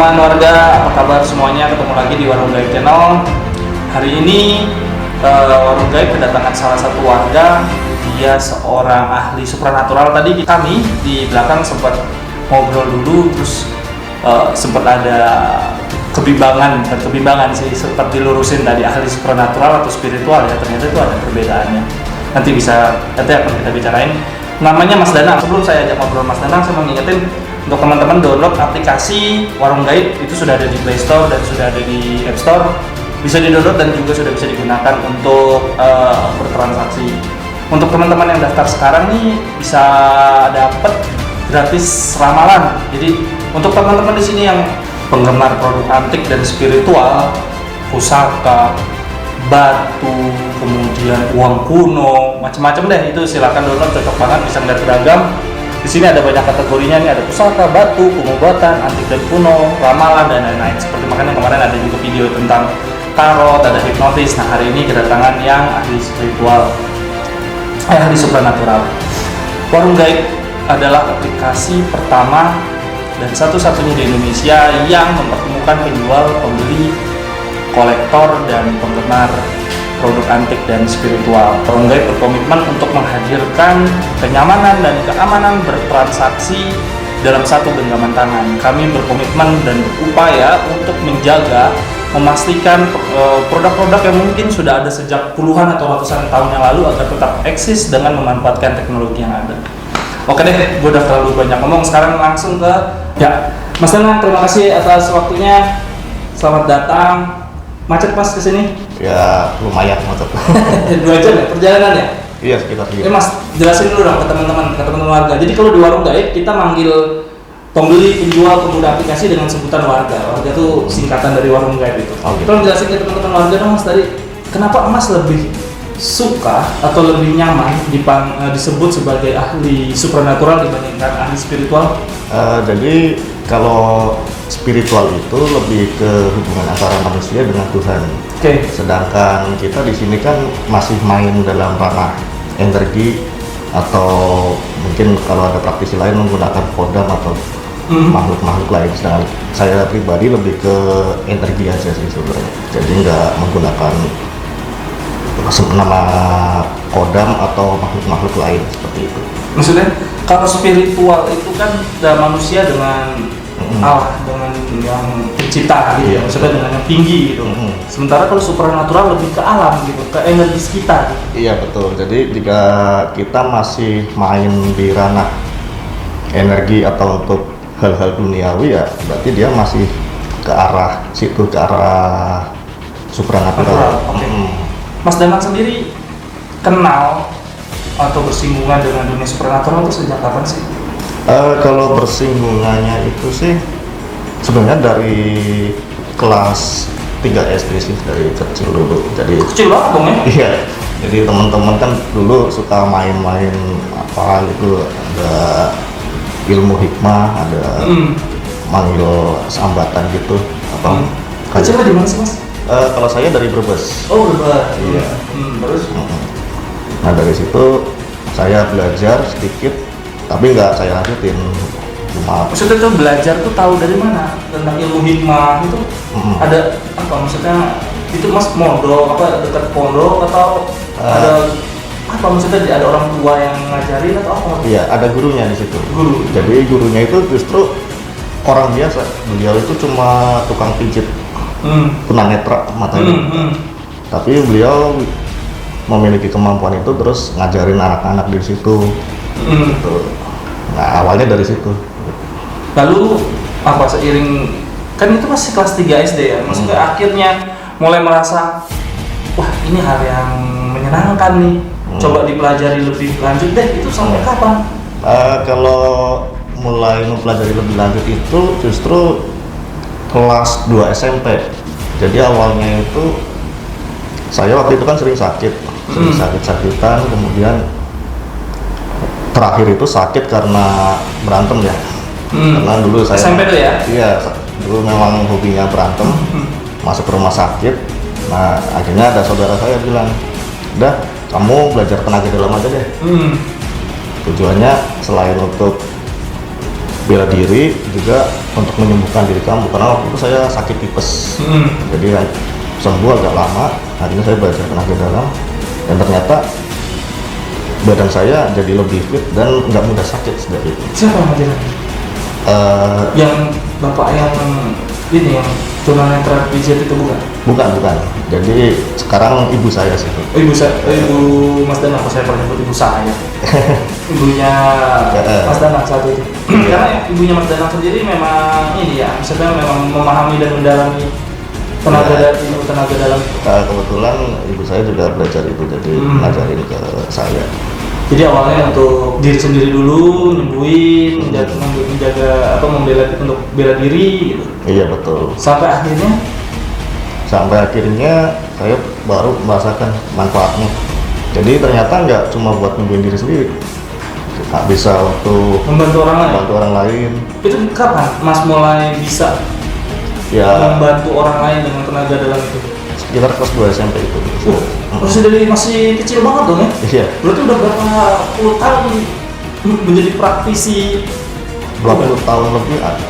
teman-teman warga, apa kabar semuanya? Ketemu lagi di Warung Gaib Channel. Hari ini Warung Gaib kedatangan salah satu warga. Dia seorang ahli supranatural. Tadi kami di belakang sempat ngobrol dulu, terus sempat ada kebimbangan sih, sempat dilurusin tadi ahli supranatural atau spiritual ya. Ternyata itu ada perbedaannya. Nanti akan kita bicarain. Namanya Mas Danang. Sebelum saya ajak ngobrol Mas Danang, saya mau ngingetin untuk teman-teman download aplikasi Warung Gaib. Itu sudah ada di Play Store dan sudah ada di App Store. Bisa di-download dan juga sudah bisa digunakan untuk bertransaksi. Untuk teman-teman yang daftar sekarang nih bisa dapat gratis ramalan. Jadi untuk teman-teman di sini yang penggemar produk antik dan spiritual, pusaka, batu, kemudian uang kuno, macam-macam deh, itu silakan download, cocok banget, bisa ngeliat beragam. Di sini ada banyak kategorinya nih, ada pusaka, batu, pengobatan, antik dan kuno, ramalan dan lain-lain. Seperti makanya kemarin ada juga video tentang tarot, ada hipnotis. Nah, hari ini kedatangan yang ahli spiritual, ahli supranatural. Warung Gaib adalah aplikasi pertama dan satu-satunya di Indonesia yang mempertemukan penjual, pembeli, kolektor dan penggemar produk antik dan spiritual. Warung Gaib berkomitmen untuk menghadirkan kenyamanan dan keamanan bertransaksi dalam satu genggaman tangan. Kami berkomitmen dan berupaya untuk menjaga, memastikan produk-produk yang mungkin sudah ada sejak puluhan atau ratusan tahun yang lalu agar tetap eksis dengan memanfaatkan teknologi yang ada. Oke deh, gue udah terlalu banyak ngomong, sekarang langsung ke Mas Danang. Terima kasih atas waktunya, selamat datang. Macet Mas kesini? Ya lumayan macet. 2 jam ya perjalanan ya? Iya sekitar gitu. Mas, jelasin dulu dong ke teman-teman warga. Jadi kalau di Warung Gaib kita manggil pembeli, penjual, pengguna aplikasi dengan sebutan warga. Warga itu singkatan dari Warung Gaib itu. Oh, gitu. Tolong jelasin ke teman-teman warga dong Mas tadi, kenapa Mas lebih suka atau lebih nyaman disebut sebagai ahli supranatural dibandingkan ahli spiritual? Jadi kalau spiritual itu lebih ke hubungan antara manusia dengan Tuhan. Oke. Sedangkan kita di sini kan masih main dalam ranah energi, atau mungkin kalau ada praktisi lain menggunakan kodam atau makhluk-makhluk lain. Sedangkan saya pribadi lebih ke energi aja sih sebenarnya. Jadi nggak menggunakan nama kodam atau makhluk-makhluk lain seperti itu. Maksudnya kalau spiritual itu kan manusia dengan Allah, dengan yang pencipta gitu, iya, maksudnya dengan yang tinggi gitu. Sementara kalau supranatural lebih ke alam gitu, ke energi sekitar. Iya betul. Jadi jika kita masih main di ranah energi atau untuk hal-hal duniawi, ya berarti dia masih ke arah situ, ke arah supranatural. Mas Danang sendiri kenal atau bersinggungan dengan dunia supranatural itu sejak kapan sih? Kalau bersinggungannya itu sih sebenarnya dari kelas 3 SD sih, dari kecil dulu. Jadi kecil banget dong ya? Iya. Jadi teman-teman kan dulu suka main-main apa gitu, ada ilmu hikmah, ada manggil sambatan gitu. Apa? Kecilnya di mana sih Mas? Kalau saya dari Brebes. Oh Brebes. Iya. Terus? Nah dari situ saya belajar sedikit, tapi nggak saya lanjutin. Maksudnya tuh belajar tuh tahu dari mana tentang ilmu hikmah itu? Ada apa maksudnya? Itu Mas mondok apa dekat pondok atau ada apa maksudnya? Ada orang tua yang ngajarin atau apa? Iya, ada gurunya di situ. Guru. Jadi gurunya itu justru orang biasa. Beliau itu cuma tukang pijit, tunanetra matanya. Tapi beliau memiliki kemampuan itu, terus ngajarin anak-anak di situ. Gitu. Nah awalnya dari situ. Lalu apa seiring kan itu masih kelas 3 SD ya, maksudnya akhirnya mulai merasa wah ini hal yang menyenangkan nih, coba dipelajari lebih lanjut deh. Itu sampai kapan? Kalau mulai mempelajari lebih lanjut itu justru kelas 2 SMP. Jadi awalnya itu saya waktu itu kan sering sakit-sakitan, kemudian terakhir itu sakit karena berantem ya. Karena dulu saya SMP tuh ya? Iya, dulu memang hobinya berantem. Masuk ke rumah sakit. Nah akhirnya ada saudara saya bilang, udah kamu belajar tenaga dalam aja deh. Tujuannya selain untuk bela diri juga untuk menyembuhkan diri kamu, karena waktu itu saya sakit tipes. Jadi sembuh agak lama, akhirnya saya belajar tenaga dalam dan ternyata badan saya jadi lebih fit dan nggak mudah sakit dari itu. Siapa yang ngajarin? Yang bapak yang ini yang tunanetra pijat itu bukan? Bukan. Jadi sekarang ibu saya sih. Ibu Mas Danang, saya pernah nyebut ibu saya. Ibunya Mas Danang saat itu. Karena ibunya Mas Danang sendiri memang ini ya, misalnya memang memahami dan mendalami tenaga dalam. Kebetulan ibu saya juga belajar itu, jadi ngajarin ke saya. Jadi awalnya untuk diri sendiri dulu, nyembuhin, menjaga atau membela untuk bela diri gitu. Iya betul. Sampai akhirnya saya baru merasakan manfaatnya. Jadi ternyata nggak cuma buat nyembuhin diri sendiri, nggak bisa untuk membantu orang lain. Itu kapan Mas mulai bisa membantu orang lain dengan tenaga dalam itu? Sekitar kelas 2 SMP itu. Masih kecil banget dong ya? Iya. Berarti udah berapa puluh tahun menjadi praktisi? 20 tahun lebih ada.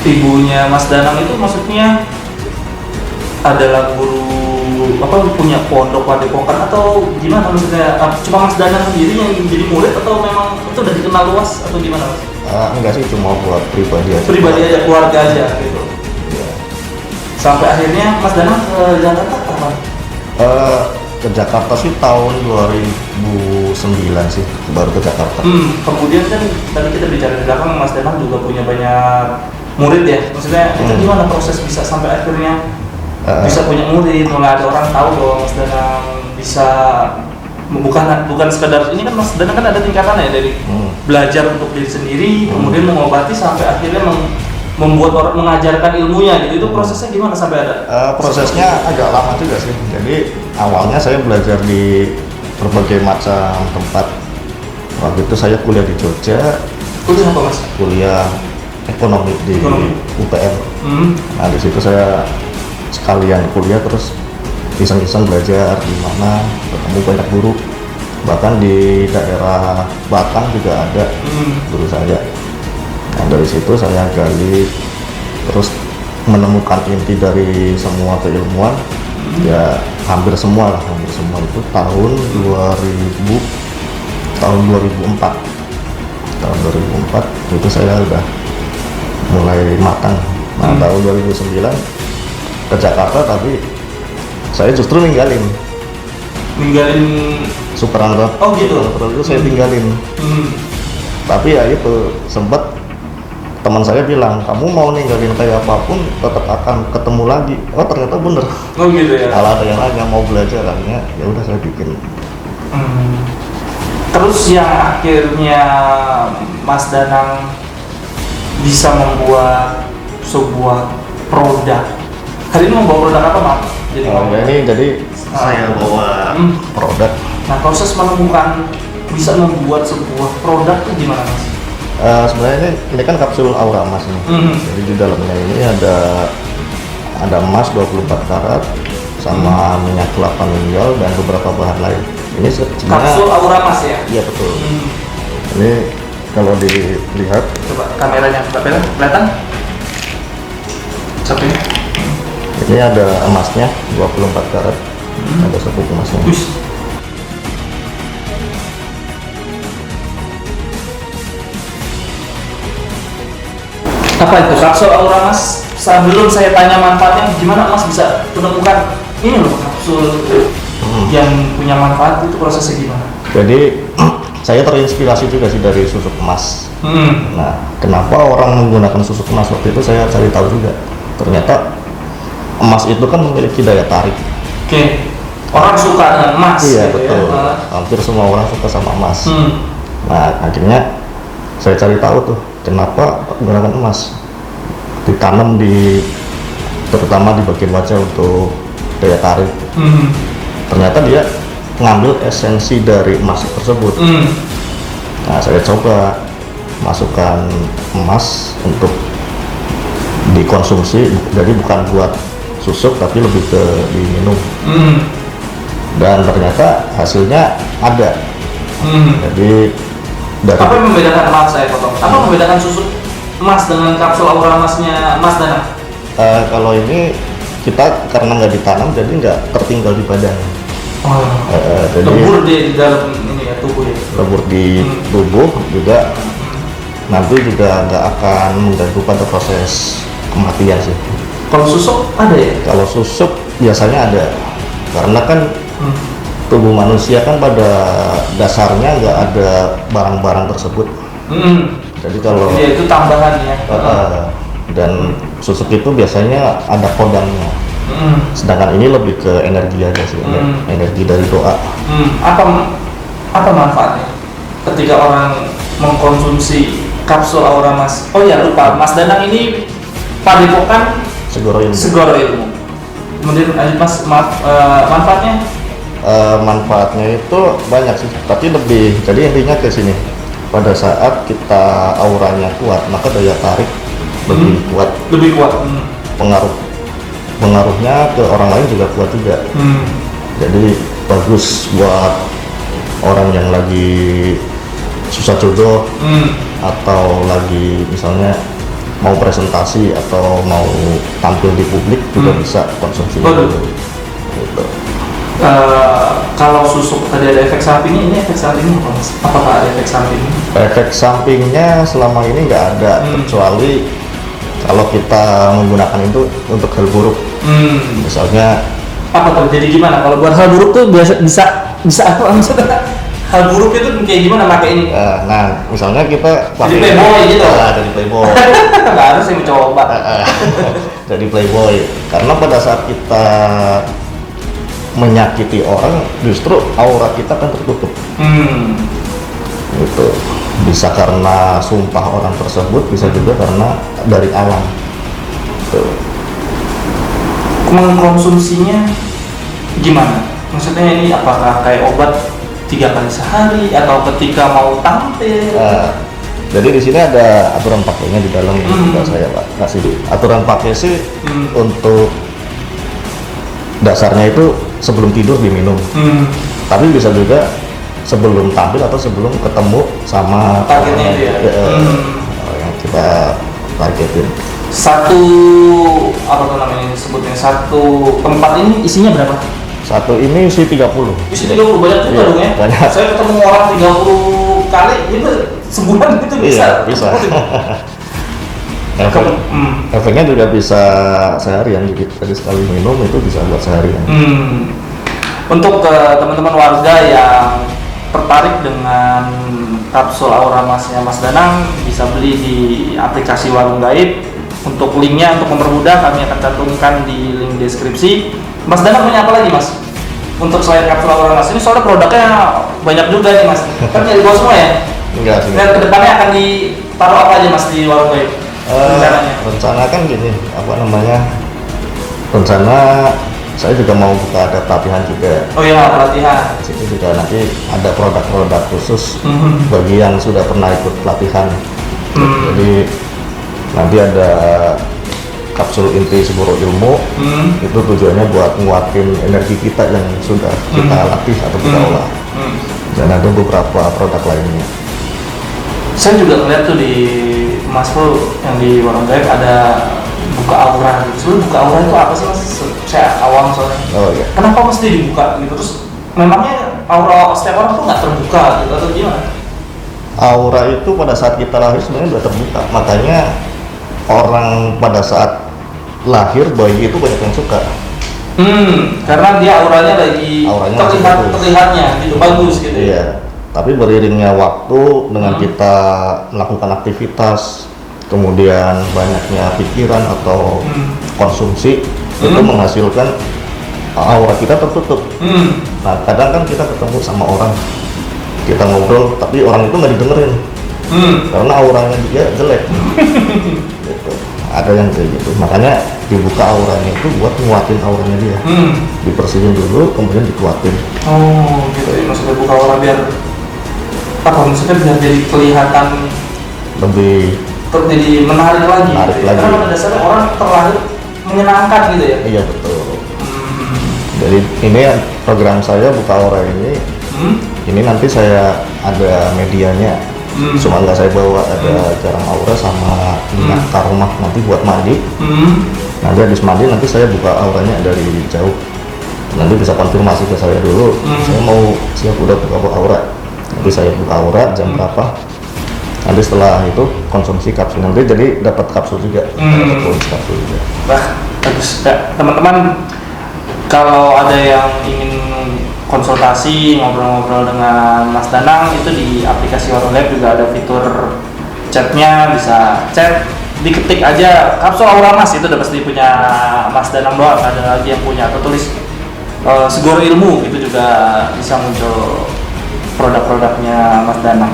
Ibunya Mas Danang itu maksudnya adalah guru punya pondok padepokan atau gimana maksudnya? Cuma Mas Danang sendiri yang jadi murid atau memang itu udah dikenal luas atau gimana Mas? Enggak sih, cuma buat pribadi aja. Keluarga aja gitu. Iya. Sampai akhirnya Mas Danang ke Jakarta kapan? Ke Jakarta sih tahun 2009 sih baru ke Jakarta. Kemudian kan tadi kita bicara di belakang Mas Danang juga punya banyak murid ya. Maksudnya itu gimana proses bisa sampai akhirnya bisa punya murid, mulai ada orang tahu bahwa Mas Danang bisa bukan sekedar ini kan Mas Danang kan ada tingkatan ya dari belajar untuk diri sendiri, kemudian mengobati sampai akhirnya membuat orang mengajarkan ilmunya gitu. Itu prosesnya gimana sampai ada? Prosesnya agak lama juga sih. Jadi awalnya saya belajar di berbagai macam tempat. Waktu itu saya kuliah di Jogja. Kuliah apa Mas? Kuliah ekonomi di UPN. Nah di situ saya sekalian kuliah terus iseng-iseng belajar di mana, ketemu banyak guru. Bahkan di daerah Batang juga ada guru saya. Nah dari situ saya gali terus menemukan inti dari semua keilmuan. Ya hampir semua itu tahun 2004 itu saya udah mulai matang. Nah tahun 2009 ke Jakarta, tapi saya justru ninggalin Super Android. Oh gitu. Itu saya tinggalin. Tapi ya itu sempat teman saya bilang, kamu mau ninggalin kayak apapun tetap akan ketemu lagi. Oh ternyata bener. Oh gitu ya. Kalau ada yang lain yang mau belajar, akhirnya ya udah saya bikin. Terus yang akhirnya Mas Danang bisa membuat sebuah produk. Hari ini membawa produk apa Mas? Jadi saya bawa produk. Nah proses menemukan bisa membuat sebuah produk itu gimana Mas? Sebenarnya ini kan kapsul Aura Emas nih. Jadi di dalamnya ini ada emas 24 karat sama minyak kelapa ninjal dan beberapa bahan lain. Ini kapsul Aura Emas ya? Iya betul. Ini kalau dilihat, coba kameranya kelihatan? Sampai ini ada emasnya 24 karat. Ada sabuk emasnya. Apa itu kapsul Aura Emas? Sebelum saya tanya manfaatnya, gimana Mas bisa menemukan ini loh kapsul yang punya manfaat, itu prosesnya gimana? Jadi saya terinspirasi juga sih dari susuk emas. Nah, kenapa orang menggunakan susuk emas? Waktu itu saya cari tahu juga. Ternyata emas itu kan memiliki daya tarik. Oke. Orang suka dengan emas. Iya gitu betul. Ya? Hampir semua orang suka sama emas. Nah, akhirnya saya cari tahu tuh kenapa menggunakan emas, ditanam terutama di bagian wajah untuk daya tarik. Ternyata dia ngambil esensi dari emas tersebut. Nah saya coba masukkan emas untuk dikonsumsi, jadi bukan buat susuk tapi lebih ke diminum. Dan ternyata hasilnya ada. Jadi Apa yang membedakan, maaf saya potong, apa yang membedakan susuk emas dengan kapsul aura emasnya Mas Danang? Kalau ini kita karena nggak ditanam jadi nggak tertinggal di badan. Jadi Lebur di dalam ini ya, tubuh ya. lebur di tubuh juga, nanti juga nggak akan mengganggu pada proses kematian sih. Kalau susuk ada ya? Kalau susuk biasanya ada, karena kan tubuh manusia kan pada dasarnya nggak ada barang-barang tersebut. Jadi kalau Ya, itu tambahan ya. dan susuk itu biasanya ada kodamnya. Sedangkan ini lebih ke energi aja sih, energi dari doa. Apa manfaatnya ketika orang mengkonsumsi kapsul aura mas? Oh ya lupa, Mas Danang ini padepokan Segoro Ilmu. Segoro Ilmu. Kemudian Mas, maaf, manfaatnya? Manfaatnya itu banyak sih, tapi lebih jadi intinya ke sini. Pada saat kita auranya kuat, maka daya tarik lebih kuat. Lebih kuat. Pengaruhnya ke orang lain juga kuat juga. Jadi bagus buat orang yang lagi susah jodoh, atau lagi misalnya mau presentasi atau mau tampil di publik juga bisa konsumsi gitu. Kalau susuk tadi ada efek sampingnya, ini efek sampingnya apa mas? Apakah ada efek sampingnya? Efek sampingnya selama ini nggak ada, kecuali kalau kita menggunakan itu untuk hal buruk. Misalnya Apa terjadi gimana? Kalau buat hal buruk tuh bisa apa maksudnya? Hal buruk itu kayak gimana pakai ini? nah misalnya kita Jadi playboy gitu? Jadi playboy. Nggak harus yang mencoba. Jadi playboy, karena pada saat kita menyakiti orang justru aura kita kan tertutup. Gitu. Bisa karena sumpah orang tersebut, bisa juga karena dari alam. Tuh. Mengkonsumsinya gimana? Maksudnya ini apakah kayak obat 3 kali sehari atau ketika mau tampil? Jadi di sini ada aturan pakainya di dalam yang sudah saya kasih. Aturan pakai sih untuk dasarnya itu sebelum tidur diminum. Tapi bisa juga sebelum tampil atau sebelum ketemu sama Targetnya itu ya? yang kita targetin. Satu apa tuh namanya sebutnya, satu tempat ini isinya berapa? Satu ini isi 30. Isi 30 banyak juga Iya, dong ya? banyak. Saya ketemu orang 30 kali itu sebulan itu bisa. Iya, bisa. Efeknya juga bisa seharian, jadi sekali minum itu bisa buat seharian. Untuk teman-teman warga yang tertarik dengan kapsul aura emasnya Mas Danang, bisa beli di aplikasi Warung Gaib. Untuk linknya, untuk mempermudah, kami akan cantumkan di link deskripsi. Mas Danang punya apa lagi mas? Untuk selain kapsul aura emas ini, soalnya produknya banyak juga nih mas. Kan nyari bawa semua ya? Enggak sih. Dan kedepannya akan ditaruh apa aja mas di Warung Gaib? Rencananya? Rencana kan gini, apa namanya? Rencana saya juga mau buka ada pelatihan juga. Oh iya, pelatihan. Di situ juga nanti ada produk-produk khusus bagi yang sudah pernah ikut pelatihan. Jadi nanti ada kapsul inti Segoro Ilmu. Itu tujuannya buat nguatin energi kita yang sudah kita latih atau kita olah. Dan ada beberapa produk lainnya. Saya juga ngeliat tuh di Mas Pro yang di Warung Gaib ada buka aura. Sebenarnya buka aura itu apa sih mas? Saya awam soalnya. Oh iya. Kenapa mesti dibuka gitu? Terus memangnya aura setiap orang tuh nggak terbuka gitu atau gimana? Aura itu pada saat kita lahir sebenarnya udah terbuka. Makanya orang pada saat lahir bayi itu banyak yang suka. Karena dia auranya lagi terlihatnya gitu, bagus gitu. Iya. Tapi beriringnya waktu dengan kita melakukan aktivitas, kemudian banyaknya pikiran atau konsumsi, itu menghasilkan aura kita tertutup. Nah kadang kan kita ketemu sama orang, kita ngobrol, tapi orang itu nggak didengerin karena auranya dia jelek. Gitu. Ada yang kayak gitu, makanya dibuka auranya itu buat nguatin auranya dia. Dibersihin dulu, kemudian dikuatin. Oh gitu ya, maksudnya buka aura biar apa, maksudnya biar jadi kelihatan lebih jadi menarik lagi. Karena pada dasarnya orang terlahir menyenangkan gitu ya. Iya betul. Jadi ini program saya buka aura ini nanti saya ada medianya. Cuma nggak saya bawa, ada garam aura sama minyak karma nanti buat mandi. Nanti habis mandi nanti saya buka auranya dari jauh. Nanti bisa konfirmasi ke saya dulu, saya mau siap udah buka aura. Nanti saya buka aura jam berapa. Nanti setelah itu konsumsi kapsul, nanti jadi dapat kapsul juga. Dapat kapsul juga. Wah, bagus ya. Teman-teman, kalau ada yang ingin konsultasi, ngobrol-ngobrol dengan Mas Danang, itu di aplikasi Warung Lab juga ada fitur chatnya, bisa chat, diketik aja kapsul aura Mas, itu udah pasti punya Mas Danang doang, ada lagi yang punya, atau tulis Segoro Ilmu, itu juga bisa muncul produk-produknya Mas Danang.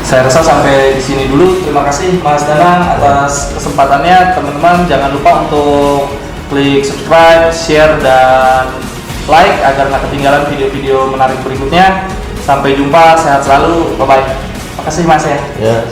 Saya rasa sampai di sini dulu. Terima kasih Mas Danang atas kesempatannya. Teman-teman jangan lupa untuk klik subscribe, share, dan like agar nggak ketinggalan video-video menarik berikutnya. Sampai jumpa, sehat selalu, bye bye. Makasih Mas ya. Ya.